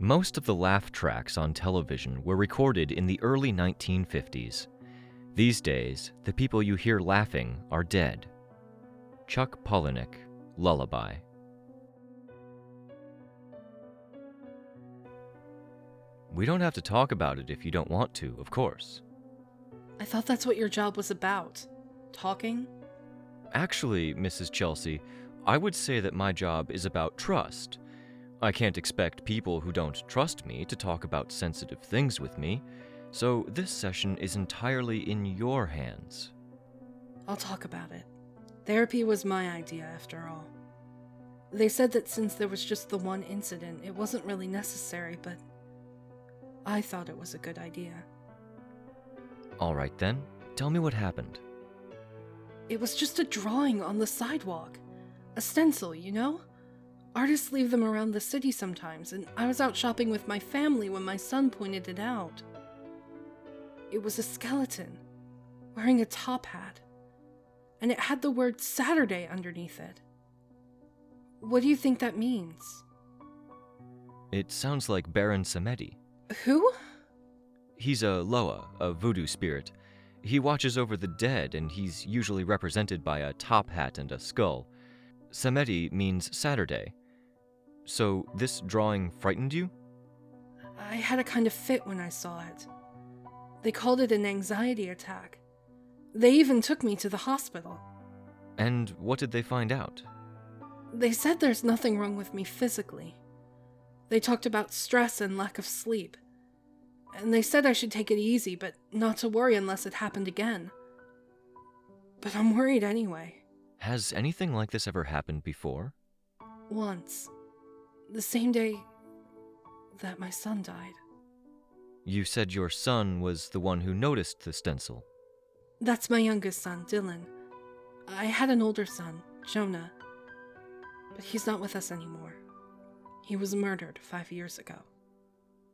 Most of the laugh tracks on television were recorded in the early 1950s. These days, the people you hear laughing are dead. Chuck Palahniuk, Lullaby. We don't have to talk about it if you don't want to, of course. I thought that's what your job was about. Talking? Actually, Mrs. Chelsea, I would say that my job is about trust. I can't expect people who don't trust me to talk about sensitive things with me, so this session is entirely in your hands. I'll talk about it. Therapy was my idea, after all. They said that since there was just the one incident, it wasn't really necessary, but I thought it was a good idea. All right then, tell me what happened. It was just a drawing on the sidewalk. A stencil, you know? Artists leave them around the city sometimes, and I was out shopping with my family when my son pointed it out. It was a skeleton, wearing a top hat, and it had the word Saturday underneath it. What do you think that means? It sounds like Baron Samedi. Who? He's a Loa, a voodoo spirit. He watches over the dead, and he's usually represented by a top hat and a skull. Samedi means Saturday. So this drawing frightened you? I had a kind of fit when I saw it. They called it an anxiety attack. They even took me to the hospital. And what did they find out? They said there's nothing wrong with me physically. They talked about stress and lack of sleep. And they said I should take it easy, but not to worry unless it happened again. But I'm worried anyway. Has anything like this ever happened before? Once. The same day that my son died. You said your son was the one who noticed the stencil. That's my youngest son, Dylan. I had an older son, Jonah. But he's not with us anymore. He was murdered 5 years ago.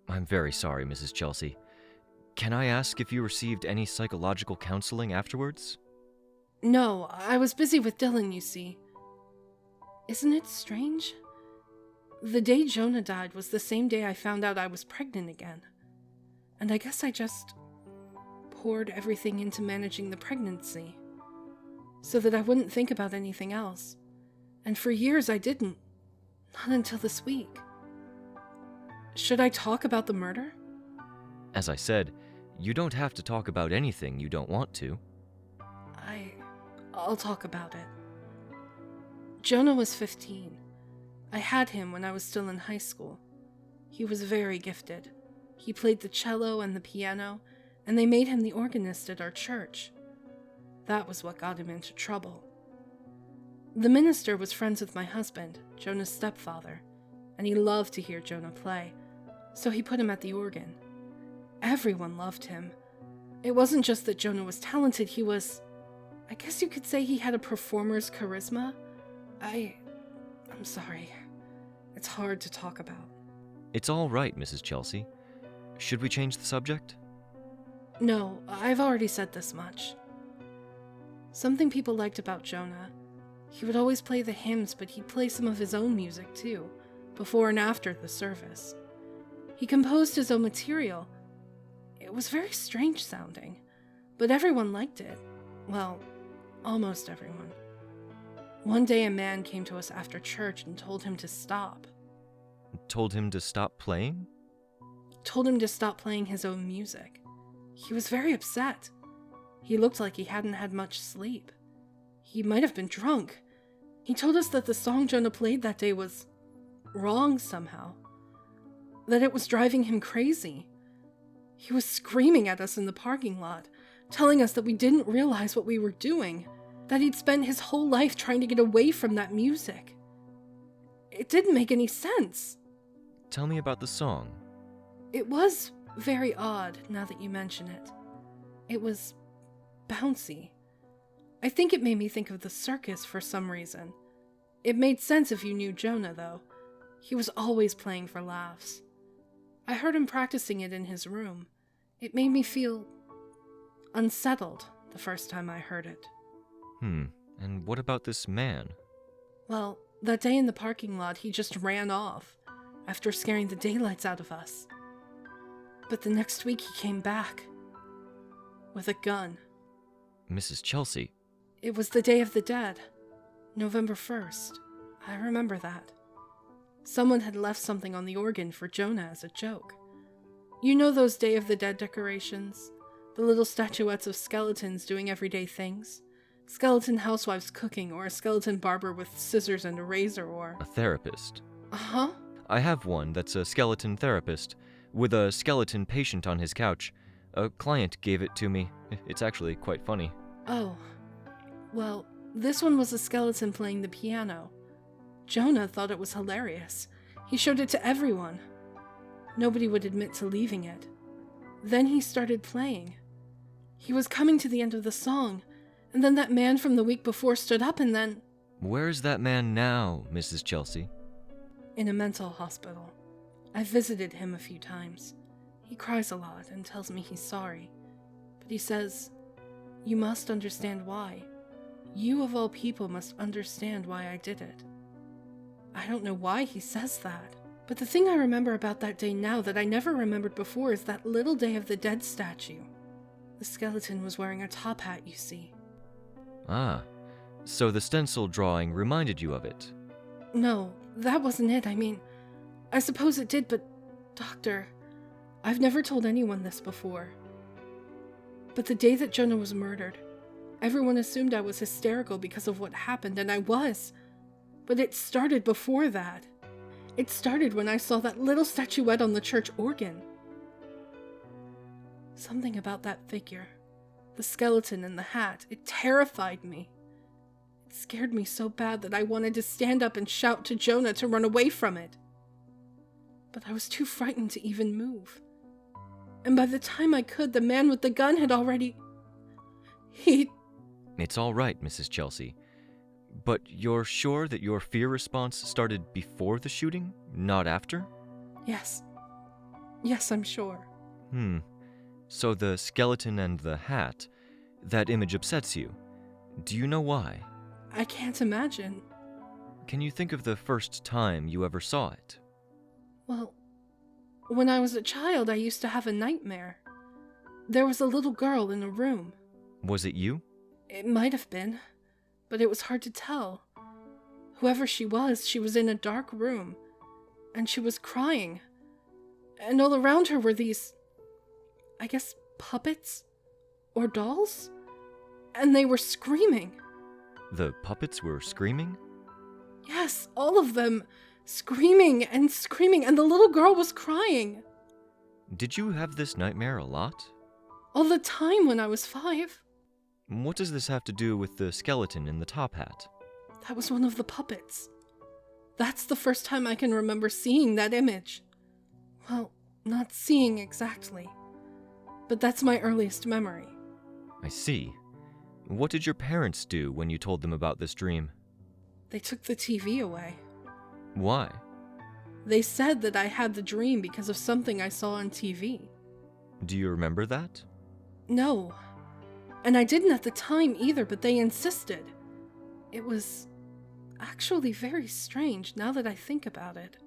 I'm very sorry, Mrs. Chelsea. Can I ask if you received any psychological counseling afterwards? No, I was busy with Dylan, you see. Isn't it strange? The day Jonah died was the same day I found out I was pregnant again. And I guess I just poured everything into managing the pregnancy, so that I wouldn't think about anything else. And for years I didn't. Not until this week. Should I talk about the murder? As I said, you don't have to talk about anything you don't want to. I'll talk about it. Jonah was 15. I had him when I was still in high school. He was very gifted. He played the cello and the piano, and they made him the organist at our church. That was what got him into trouble. The minister was friends with my husband, Jonah's stepfather, and he loved to hear Jonah play, so he put him at the organ. Everyone loved him. It wasn't just that Jonah was talented, I guess you could say he had a performer's charisma. I'm sorry. It's hard to talk about. It's all right, Mrs. Chelsea. Should we change the subject? No, I've already said this much. Something people liked about Jonah. He would always play the hymns, but he'd play some of his own music too, before and after the service. He composed his own material. It was very strange sounding, but everyone liked it. Well, almost everyone. One day a man came to us after church and told him to stop. Told him to stop playing? Told him to stop playing his own music. He was very upset. He looked like he hadn't had much sleep. He might have been drunk. He told us that the song Jonah played that day was wrong somehow. That it was driving him crazy. He was screaming at us in the parking lot, telling us that we didn't realize what we were doing, that he'd spent his whole life trying to get away from that music. It didn't make any sense. Tell me about the song. It was very odd, now that you mention it. It was bouncy. I think it made me think of the circus for some reason. It made sense if you knew Jonah, though. He was always playing for laughs. I heard him practicing it in his room. It made me feel unsettled the first time I heard it. And what about this man? Well, that day in the parking lot, he just ran off. after scaring the daylights out of us. But the next week he came back. With a gun. Mrs. Chelsea. It was the Day of the Dead. November 1st. I remember that. Someone had left something on the organ for Jonah as a joke. You know those Day of the Dead decorations? The little statuettes of skeletons doing everyday things? Skeleton housewives cooking, or a skeleton barber with scissors and a razor, or... A therapist. Uh-huh. I have one that's a skeleton therapist, with a skeleton patient on his couch. A client gave it to me. It's actually quite funny. Oh. Well, this one was a skeleton playing the piano. Jonah thought it was hilarious. He showed it to everyone. Nobody would admit to leaving it. Then he started playing. He was coming to the end of the song, and then that man from the week before stood up and then... Where's that man now, Mrs. Chelsea? In a mental hospital. I've visited him a few times. He cries a lot and tells me he's sorry. But he says, "You must understand why. You of all people must understand why I did it." I don't know why he says that. But the thing I remember about that day now that I never remembered before is that little Day of the Dead statue. The skeleton was wearing a top hat, you see. Ah, so the stencil drawing reminded you of it? No, that wasn't it. I mean, I suppose it did, but, Doctor, I've never told anyone this before. But the day that Jonah was murdered, everyone assumed I was hysterical because of what happened, and I was. But it started before that. It started when I saw that little statuette on the church organ. Something about that figure, the skeleton and the hat, it terrified me. It scared me so bad that I wanted to stand up and shout to Jonah to run away from it. But I was too frightened to even move. And by the time I could, the man with the gun had already... It's all right, Mrs. Chelsea. But you're sure that your fear response started before the shooting, not after? Yes. Yes, I'm sure. So the skeleton and the hat, that image upsets you. Do you know why? I can't imagine. Can you think of the first time you ever saw it? Well, when I was a child, I used to have a nightmare. There was a little girl in a room. Was it you? It might have been, but it was hard to tell. Whoever she was in a dark room, and she was crying. And all around her were these, I guess, puppets? Or dolls? And they were screaming. The puppets were screaming? Yes, all of them. Screaming, and the little girl was crying. Did you have this nightmare a lot? All the time when I was 5. What does this have to do with the skeleton in the top hat? That was one of the puppets. That's the first time I can remember seeing that image. Well, not seeing exactly, but that's my earliest memory. I see. What did your parents do when you told them about this dream? They took the TV away. Why? They said that I had the dream because of something I saw on TV. Do you remember that? No. And I didn't at the time either, but they insisted. It was actually very strange now that I think about it.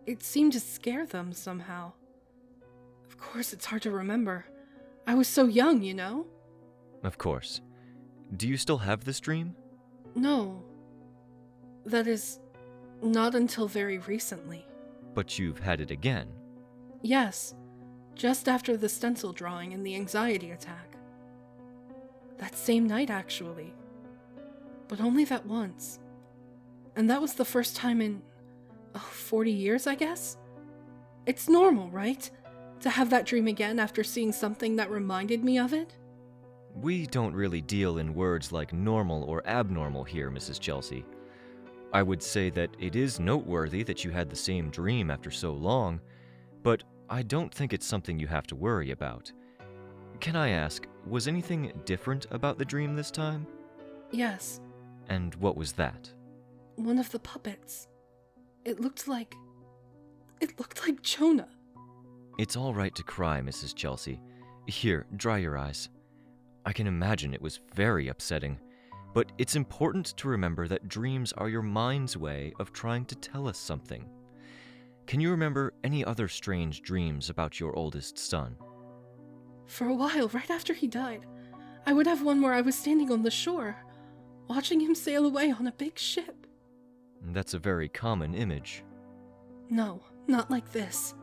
It seemed to scare them somehow. Of course, it's hard to remember. I was so young, you know? Of course. Do you still have this dream? No. That is, not until very recently. But you've had it again? Yes, just after the stencil drawing and the anxiety attack. That same night, actually. But only that once. And that was the first time in, 40 years, I guess? It's normal, right? To have that dream again after seeing something that reminded me of it? We don't really deal in words like normal or abnormal here, Mrs. Chelsea. I would say that it is noteworthy that you had the same dream after so long, but I don't think it's something you have to worry about. Can I ask, was anything different about the dream this time? Yes. And what was that? One of the puppets. It looked like Jonah. It's all right to cry, Mrs. Chelsea. Here, dry your eyes. I can imagine it was very upsetting, but it's important to remember that dreams are your mind's way of trying to tell us something. Can you remember any other strange dreams about your oldest son? For a while, right after he died, I would have one where I was standing on the shore, watching him sail away on a big ship. That's a very common image. No, not like this.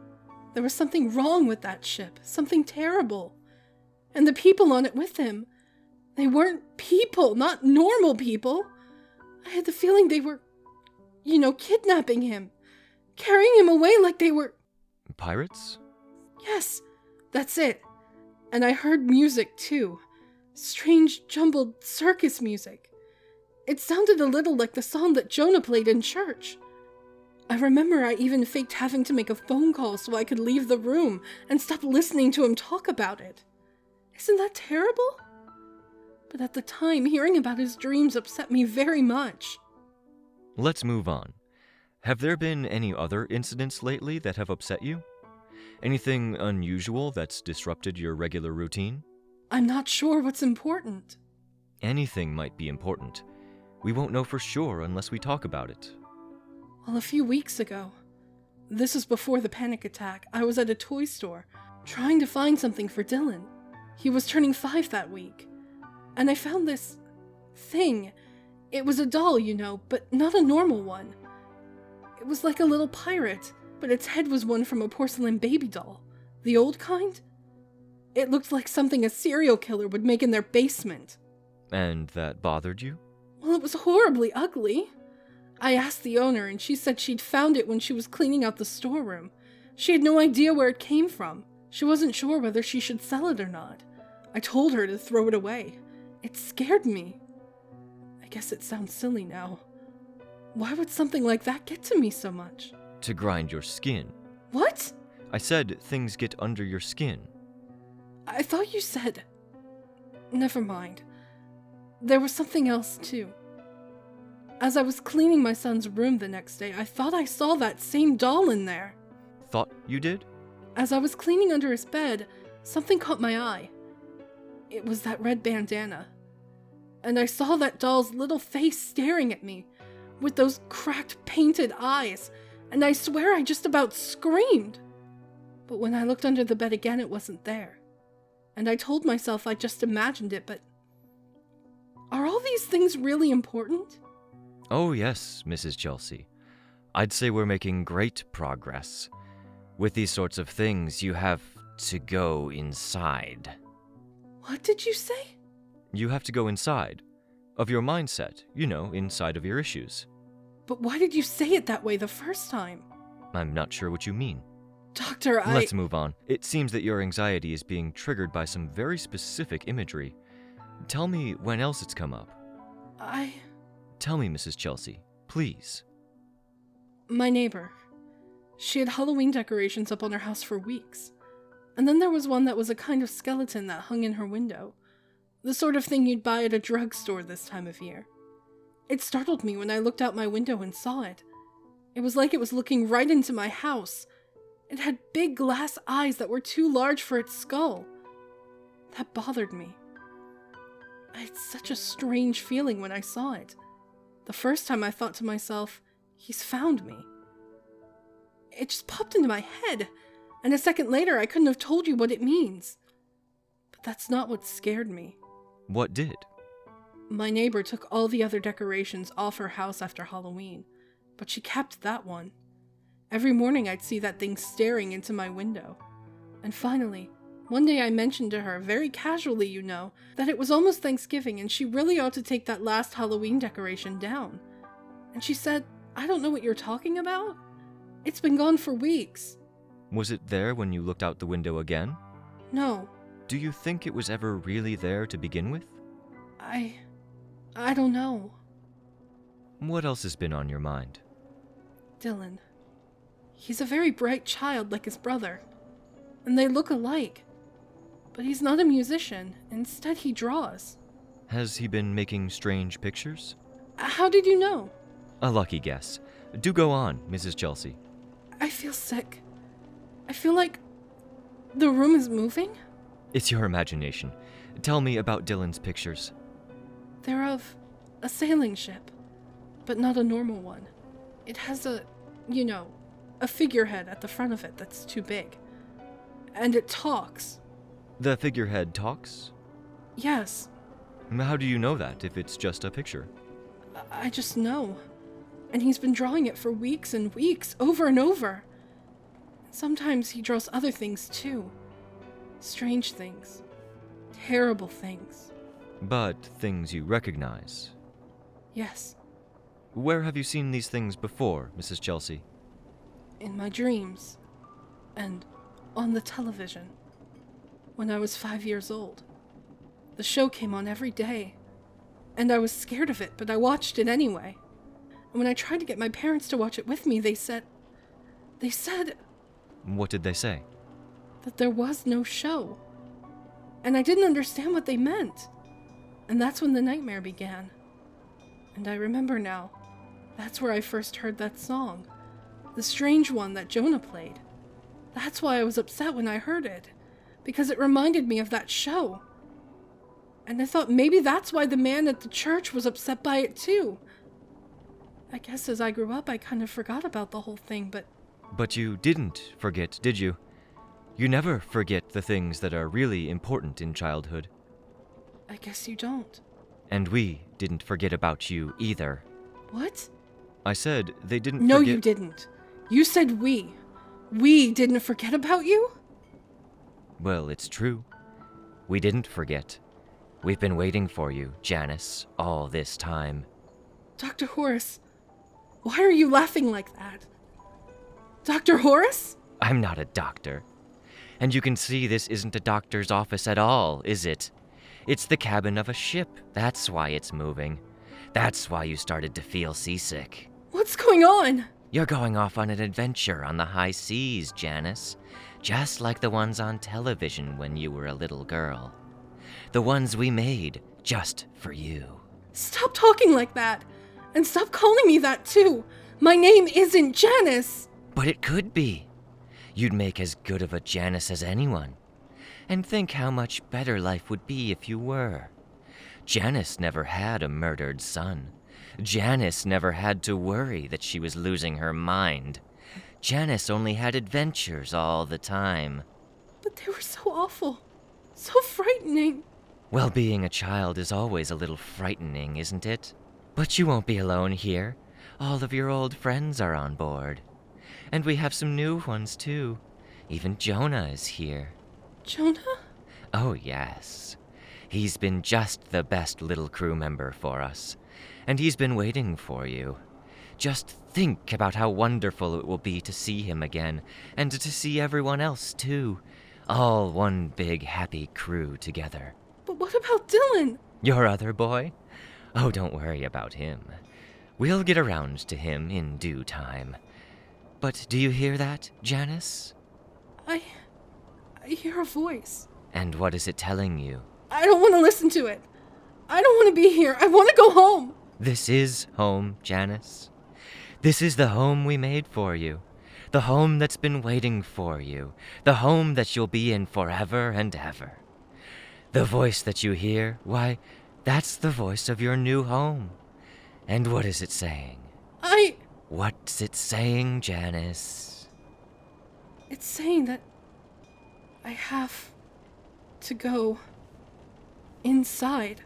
There was something wrong with that ship, something terrible. And the people on it with him, they weren't people, not normal people. I had the feeling they were, kidnapping him, carrying him away like they were... Pirates? Yes, that's it. And I heard music too. Strange, jumbled circus music. It sounded a little like the song that Jonah played in church. I remember I even faked having to make a phone call so I could leave the room and stop listening to him talk about it. Isn't that terrible? But at the time, hearing about his dreams upset me very much. Let's move on. Have there been any other incidents lately that have upset you? Anything unusual that's disrupted your regular routine? I'm not sure what's important. Anything might be important. We won't know for sure unless we talk about it. Well, a few weeks ago, this was before the panic attack, I was at a toy store trying to find something for Dylan. He was turning 5 that week. And I found this thing. It was a doll, but not a normal one. It was like a little pirate, but its head was one from a porcelain baby doll. The old kind. It looked like something a serial killer would make in their basement. And that bothered you? Well, it was horribly ugly. I asked the owner, and she said she'd found it when she was cleaning out the storeroom. She had no idea where it came from. She wasn't sure whether she should sell it or not. I told her to throw it away. It scared me. I guess it sounds silly now. Why would something like that get to me so much? To grind your skin. What? I said things get under your skin. I thought you said... Never mind. There was something else, too. As I was cleaning my son's room the next day, I thought I saw that same doll in there. Thought you did? As I was cleaning under his bed, something caught my eye. It was that red bandana. And I saw that doll's little face staring at me, with those cracked, painted eyes, and I swear I just about screamed. But when I looked under the bed again, it wasn't there. And I told myself I just imagined it, but... Are all these things really important? Oh yes, Mrs. Chelsea. I'd say we're making great progress. With these sorts of things, you have to go inside. What did you say? You have to go inside. Of your mindset, inside of your issues. But why did you say it that way the first time? I'm not sure what you mean. Doctor, Let's move on. It seems that your anxiety is being triggered by some very specific imagery. Tell me when else it's come up. Tell me, Mrs. Chelsea, please. My neighbor. She had Halloween decorations up on her house for weeks. And then there was one that was a kind of skeleton that hung in her window. The sort of thing you'd buy at a drugstore this time of year. It startled me when I looked out my window and saw it. It was like it was looking right into my house. It had big glass eyes that were too large for its skull. That bothered me. I had such a strange feeling when I saw it. The first time I thought to myself, he's found me. It just popped into my head, and a second later I couldn't have told you what it means. But that's not what scared me. What did? My neighbor took all the other decorations off her house after Halloween, but she kept that one. Every morning I'd see that thing staring into my window. And finally, one day I mentioned to her, very casually, that it was almost Thanksgiving and she really ought to take that last Halloween decoration down. And she said, I don't know what you're talking about. It's been gone for weeks. Was it there when you looked out the window again? No. Do you think it was ever really there to begin with? I don't know. What else has been on your mind? Dylan. He's a very bright child like his brother. And they look alike. But he's not a musician. Instead, he draws. Has he been making strange pictures? How did you know? A lucky guess. Do go on, Mrs. Chelsea. I feel sick. I feel like the room is moving. It's your imagination. Tell me about Dylan's pictures. They're of a sailing ship, but not a normal one. It has a a figurehead at the front of it that's too big. And it talks. The figurehead talks? Yes. How do you know that if it's just a picture? I just know. And he's been drawing it for weeks and weeks, over and over. Sometimes he draws other things too. Strange things. Terrible things. But things you recognize. Yes. Where have you seen these things before, Mrs. Chelsea? In my dreams. And on the television. When I was 5 years old. The show came on every day. And I was scared of it, but I watched it anyway. And when I tried to get my parents to watch it with me, they said... What did they say? That there was no show. And I didn't understand what they meant. And that's when the nightmare began. And I remember now. That's where I first heard that song. The strange one that Jonah played. That's why I was upset when I heard it. Because it reminded me of that show. And I thought maybe that's why the man at the church was upset by it too. I guess as I grew up, I kind of forgot about the whole thing, but... But you didn't forget, did you? You never forget the things that are really important in childhood. I guess you don't. And we didn't forget about you either. What? I said they didn't No, forget... you didn't. You said we. We didn't forget about you? Well, it's true. We didn't forget. We've been waiting for you, Janice, all this time. Dr. Horace, why are you laughing like that? Dr. Horace? I'm not a doctor. And you can see this isn't a doctor's office at all, is it? It's the cabin of a ship. That's why it's moving. That's why you started to feel seasick. What's going on? You're going off on an adventure on the high seas, Janice. Just like the ones on television when you were a little girl. The ones we made just for you. Stop talking like that. And stop calling me that too. My name isn't Janice. But it could be. You'd make as good of a Janice as anyone. And think how much better life would be if you were. Janice never had a murdered son. Janice never had to worry that she was losing her mind. Janice only had adventures all the time. But they were so awful. So frightening. Well, being a child is always a little frightening, isn't it? But you won't be alone here. All of your old friends are on board. And we have some new ones, too. Even Jonah is here. Jonah? Oh, yes. He's been just the best little crew member for us. And he's been waiting for you. Just think about how wonderful it will be to see him again, and to see everyone else, too. All one big happy crew together. But what about Dylan? Your other boy? Oh, don't worry about him. We'll get around to him in due time. But do you hear that, Janice? I hear a voice. And what is it telling you? I don't want to listen to it. I don't want to be here. I want to go home. This is home, Janice. This is the home we made for you. The home that's been waiting for you. The home that you'll be in forever and ever. The voice that you hear, why, that's the voice of your new home. And what is it saying? What's it saying, Janice? It's saying that I have to go inside.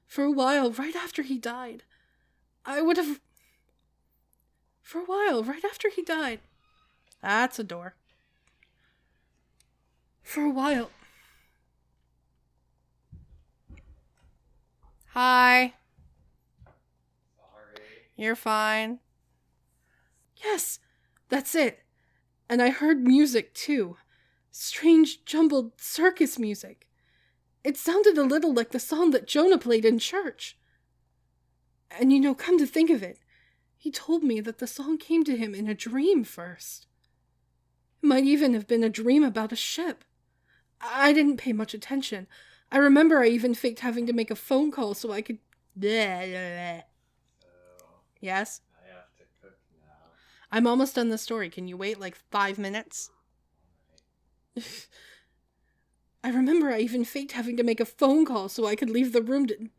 For a while, right after he died, That's a door. For a while. Hi. Sorry. You're fine. Yes, that's it. And I heard music, too. Strange, jumbled circus music. It sounded a little like the song that Jonah played in church. And come to think of it, he told me that the song came to him in a dream first. It might even have been a dream about a ship. I didn't pay much attention. I remember I even faked having to make a phone call so I could... So, Yes? I have to cook now. I'm almost done the story. Can you wait like 5 minutes? I remember I even faked having to make a phone call so I could leave the room to...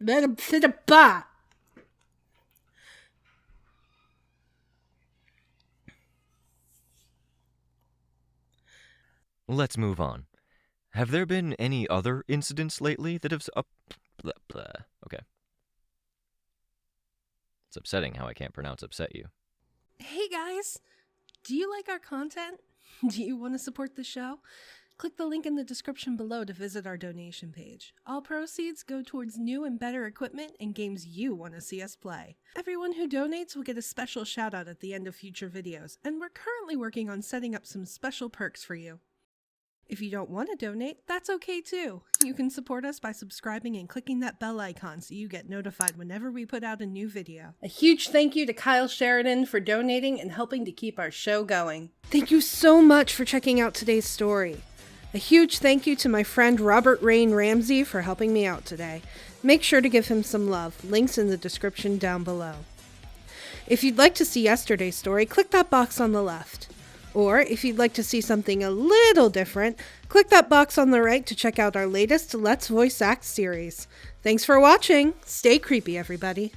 Let's move on. Have there been any other incidents lately that have... Okay. It's upsetting how I can't pronounce upset you. Hey guys, do you like our content? Do you want to support the show? Click the link in the description below to visit our donation page. All proceeds go towards new and better equipment and games you want to see us play. Everyone who donates will get a special shout out at the end of future videos, and we're currently working on setting up some special perks for you. If you don't want to donate, that's okay too. You can support us by subscribing and clicking that bell icon so you get notified whenever we put out a new video. A huge thank you to Kyle Sheridan for donating and helping to keep our show going. Thank you so much for checking out today's story. A huge thank you to my friend Robert Rain Ramsey for helping me out today. Make sure to give him some love. Links in the description down below. If you'd like to see yesterday's story, click that box on the left. Or, if you'd like to see something a little different, click that box on the right to check out our latest Let's Voice Act series. Thanks for watching! Stay creepy, everybody!